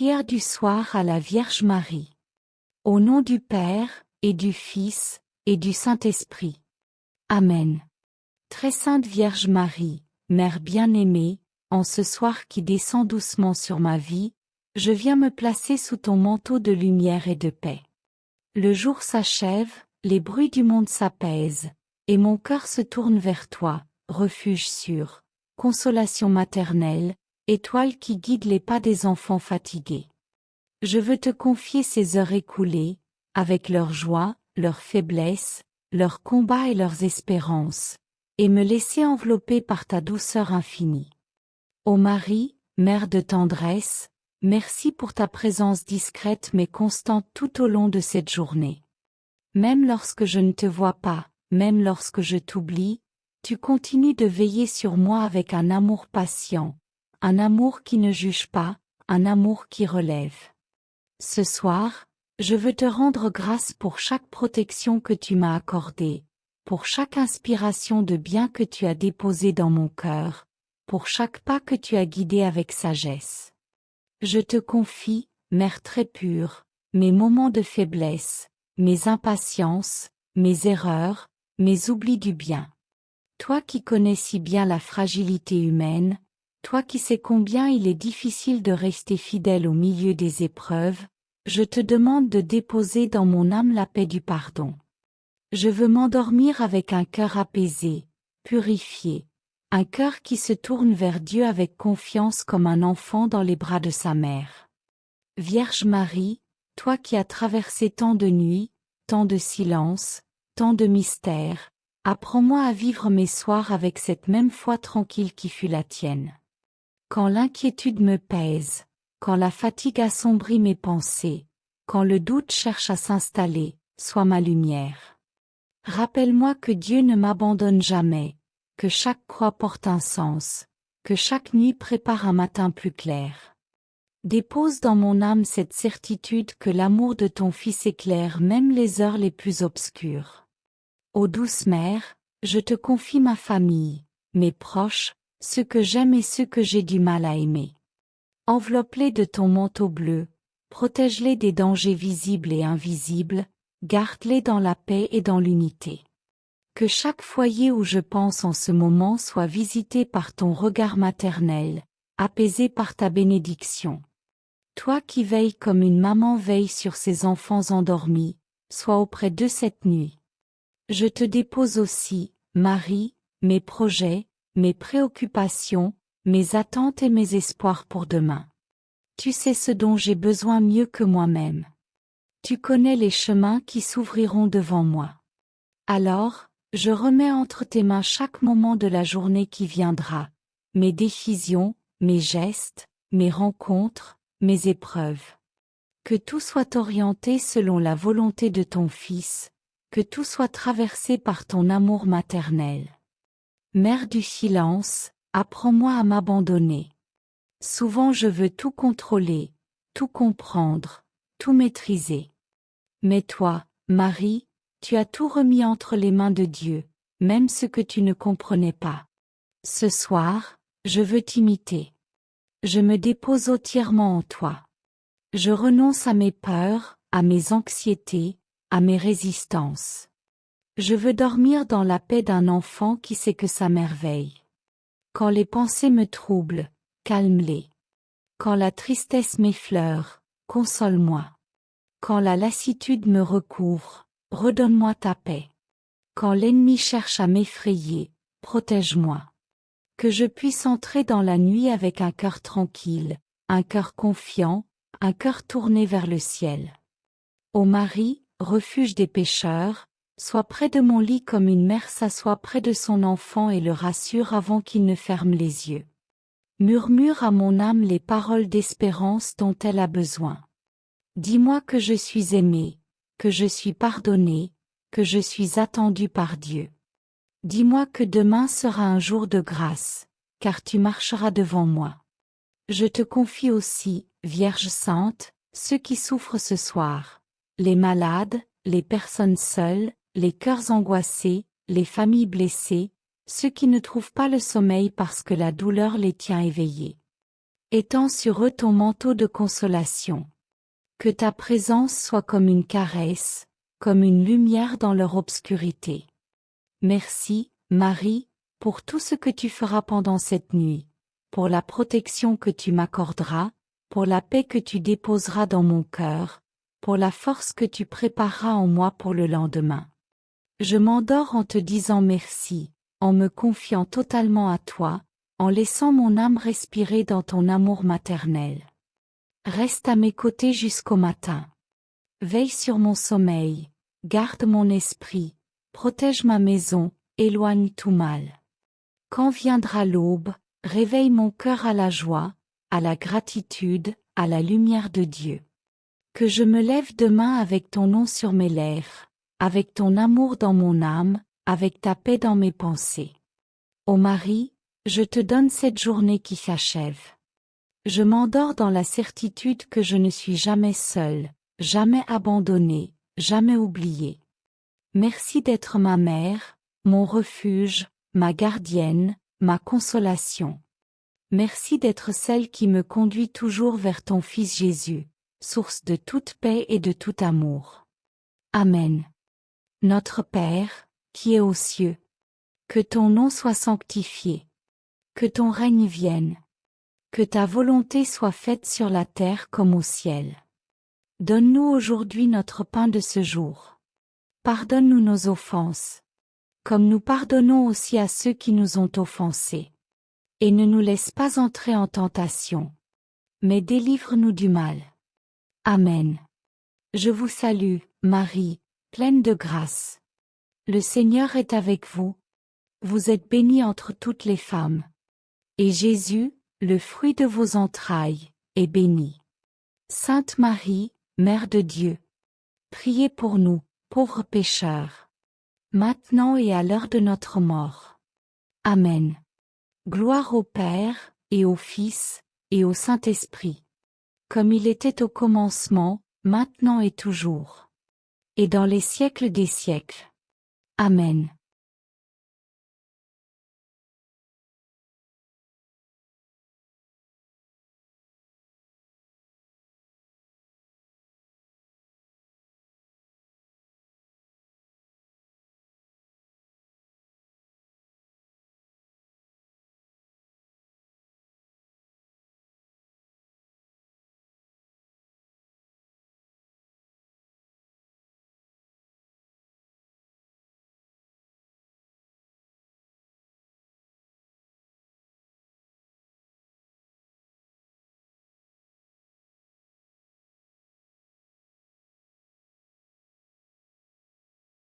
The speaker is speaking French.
Prière du soir à la Vierge Marie. Au nom du Père, et du Fils, et du Saint-Esprit. Amen. Très sainte Vierge Marie, Mère bien-aimée, en ce soir qui descend doucement sur ma vie, je viens me placer sous ton manteau de lumière et de paix. Le jour s'achève, les bruits du monde s'apaisent, et mon cœur se tourne vers toi, refuge sûr, consolation maternelle, étoile qui guide les pas des enfants fatigués. Je veux te confier ces heures écoulées, avec leurs joies, leurs faiblesses, leurs combats et leurs espérances, et me laisser envelopper par ta douceur infinie. Ô Marie, Mère de tendresse, merci pour ta présence discrète mais constante tout au long de cette journée. Même lorsque je ne te vois pas, même lorsque je t'oublie, tu continues de veiller sur moi avec un amour patient, un amour qui ne juge pas, un amour qui relève. Ce soir, je veux te rendre grâce pour chaque protection que tu m'as accordée, pour chaque inspiration de bien que tu as déposée dans mon cœur, pour chaque pas que tu as guidé avec sagesse. Je te confie, Mère très pure, mes moments de faiblesse, mes impatiences, mes erreurs, mes oublis du bien. Toi qui connais si bien la fragilité humaine, toi qui sais combien il est difficile de rester fidèle au milieu des épreuves, je te demande de déposer dans mon âme la paix du pardon. Je veux m'endormir avec un cœur apaisé, purifié, un cœur qui se tourne vers Dieu avec confiance comme un enfant dans les bras de sa mère. Vierge Marie, toi qui as traversé tant de nuits, tant de silences, tant de mystères, apprends-moi à vivre mes soirs avec cette même foi tranquille qui fut la tienne. Quand l'inquiétude me pèse, quand la fatigue assombrit mes pensées, quand le doute cherche à s'installer, sois ma lumière. Rappelle-moi que Dieu ne m'abandonne jamais, que chaque croix porte un sens, que chaque nuit prépare un matin plus clair. Dépose dans mon âme cette certitude que l'amour de ton Fils éclaire même les heures les plus obscures. Ô douce Mère, je te confie ma famille, mes proches, ceux que j'aime et ceux que j'ai du mal à aimer. Enveloppe-les de ton manteau bleu, protège-les des dangers visibles et invisibles, garde-les dans la paix et dans l'unité. Que chaque foyer où je pense en ce moment soit visité par ton regard maternel, apaisé par ta bénédiction. Toi qui veilles comme une maman veille sur ses enfants endormis, sois auprès d'eux cette nuit. Je te dépose aussi, Marie, mes projets, mes préoccupations, mes attentes et mes espoirs pour demain. Tu sais ce dont j'ai besoin mieux que moi-même. Tu connais les chemins qui s'ouvriront devant moi. Alors, je remets entre tes mains chaque moment de la journée qui viendra, mes décisions, mes gestes, mes rencontres, mes épreuves. Que tout soit orienté selon la volonté de ton Fils, que tout soit traversé par ton amour maternel. Mère du silence, apprends-moi à m'abandonner. Souvent je veux tout contrôler, tout comprendre, tout maîtriser. Mais toi, Marie, tu as tout remis entre les mains de Dieu, même ce que tu ne comprenais pas. Ce soir, je veux t'imiter. Je me dépose entièrement en toi. Je renonce à mes peurs, à mes anxiétés, à mes résistances. Je veux dormir dans la paix d'un enfant qui sait que sa mère veille. Quand les pensées me troublent, calme-les. Quand la tristesse m'effleure, console-moi. Quand la lassitude me recouvre, redonne-moi ta paix. Quand l'ennemi cherche à m'effrayer, protège-moi. Que je puisse entrer dans la nuit avec un cœur tranquille, un cœur confiant, un cœur tourné vers le ciel. Ô Marie, refuge des pécheurs, sois près de mon lit comme une mère s'assoit près de son enfant et le rassure avant qu'il ne ferme les yeux. Murmure à mon âme les paroles d'espérance dont elle a besoin. Dis-moi que je suis aimée, que je suis pardonnée, que je suis attendue par Dieu. Dis-moi que demain sera un jour de grâce, car tu marcheras devant moi. Je te confie aussi, Vierge Sainte, ceux qui souffrent ce soir, les malades, les personnes seules, les cœurs angoissés, les familles blessées, ceux qui ne trouvent pas le sommeil parce que la douleur les tient éveillés. Étends sur eux ton manteau de consolation. Que ta présence soit comme une caresse, comme une lumière dans leur obscurité. Merci, Marie, pour tout ce que tu feras pendant cette nuit, pour la protection que tu m'accorderas, pour la paix que tu déposeras dans mon cœur, pour la force que tu prépareras en moi pour le lendemain. Je m'endors en te disant merci, en me confiant totalement à toi, en laissant mon âme respirer dans ton amour maternel. Reste à mes côtés jusqu'au matin. Veille sur mon sommeil, garde mon esprit, protège ma maison, éloigne tout mal. Quand viendra l'aube, réveille mon cœur à la joie, à la gratitude, à la lumière de Dieu. Que je me lève demain avec ton nom sur mes lèvres, avec ton amour dans mon âme, avec ta paix dans mes pensées. Ô Marie, je te donne cette journée qui s'achève. Je m'endors dans la certitude que je ne suis jamais seule, jamais abandonnée, jamais oubliée. Merci d'être ma mère, mon refuge, ma gardienne, ma consolation. Merci d'être celle qui me conduit toujours vers ton Fils Jésus, source de toute paix et de tout amour. Amen. Notre Père, qui es aux cieux, que ton nom soit sanctifié, que ton règne vienne, que ta volonté soit faite sur la terre comme au ciel. Donne-nous aujourd'hui notre pain de ce jour. Pardonne-nous nos offenses, comme nous pardonnons aussi à ceux qui nous ont offensés. Et ne nous laisse pas entrer en tentation, mais délivre-nous du mal. Amen. Je vous salue, Marie, pleine de grâce. Le Seigneur est avec vous. Vous êtes bénie entre toutes les femmes. Et Jésus, le fruit de vos entrailles, est béni. Sainte Marie, Mère de Dieu, priez pour nous, pauvres pécheurs, maintenant et à l'heure de notre mort. Amen. Gloire au Père, et au Fils, et au Saint-Esprit, comme il était au commencement, maintenant et toujours, et dans les siècles des siècles. Amen.